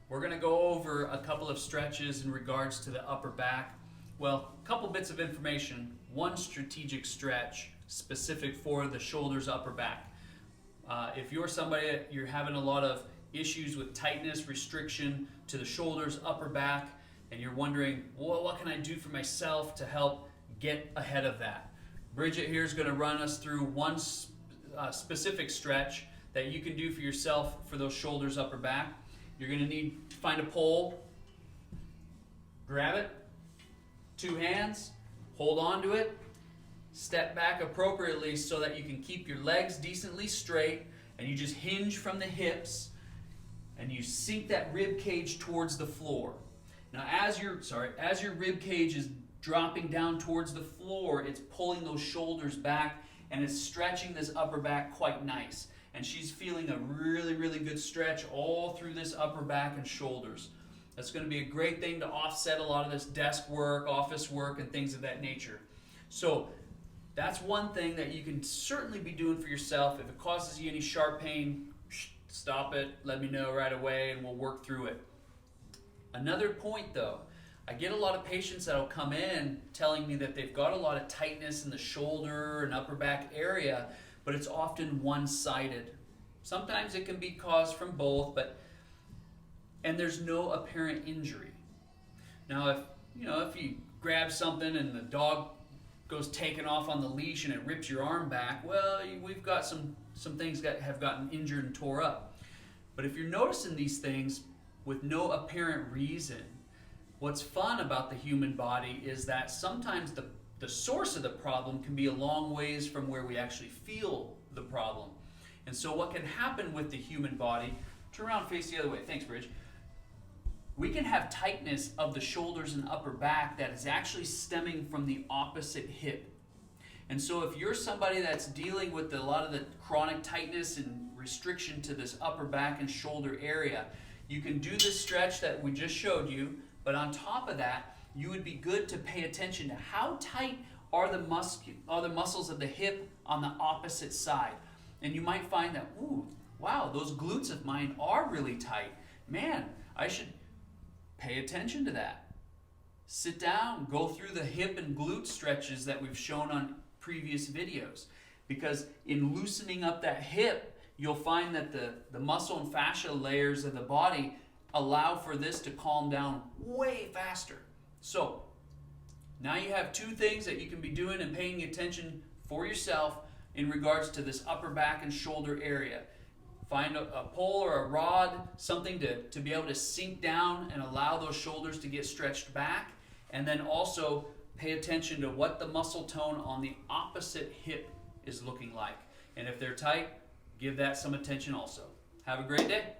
We're going to go over a couple of stretches in regards to the upper back. Well, a couple bits of information. One strategic stretch specific for the shoulders, upper back. If you're somebody, you're having a lot of issues with tightness, restriction to the shoulders, upper back, and you're wondering, well, what can I do for myself to help get ahead of that? Bridget here is going to run us through one specific stretch that you can do for yourself for those shoulders, upper back. You're going to need to find a pole, grab it, two hands, hold on to it, step back appropriately so that you can keep your legs decently straight, and you just hinge from the hips and you sink that rib cage towards the floor. Now as your rib cage is dropping down towards the floor, it's pulling those shoulders back and it's stretching this upper back quite nice. And she's feeling a really, really good stretch all through this upper back and shoulders. That's going to be a great thing to offset a lot of this desk work, office work, and things of that nature. So that's one thing that you can certainly be doing for yourself. If it causes you any sharp pain, stop it, let me know right away, and we'll work through it. Another point though, I get a lot of patients that will come in telling me that they've got a lot of tightness in the shoulder and upper back area, but it's often one-sided. Sometimes it can be caused from both, and there's no apparent injury. Now, if you grab something and the dog goes taking off on the leash and it rips your arm back, well, we've got some things that have gotten injured and tore up. But if you're noticing these things with no apparent reason, what's fun about the human body is that sometimes the source of the problem can be a long ways from where we actually feel the problem. And so what can happen with the human body, turn around, face the other way, thanks Bridge. We can have tightness of the shoulders and upper back that is actually stemming from the opposite hip. And so if you're somebody that's dealing with a lot of the chronic tightness and restriction to this upper back and shoulder area, you can do this stretch that we just showed you, but on top of that, you would be good to pay attention to how tight are the muscles of the hip on the opposite side. And you might find that, ooh, wow, those glutes of mine are really tight. Man, I should pay attention to that. Sit down, go through the hip and glute stretches that we've shown on previous videos. Because in loosening up that hip, you'll find that the muscle and fascia layers of the body allow for this to calm down way faster. So now you have two things that you can be doing and paying attention for yourself in regards to this upper back and shoulder area. Find a pole or a rod, something to be able to sink down and allow those shoulders to get stretched back. And then also pay attention to what the muscle tone on the opposite hip is looking like. And if they're tight, give that some attention also. Have a great day.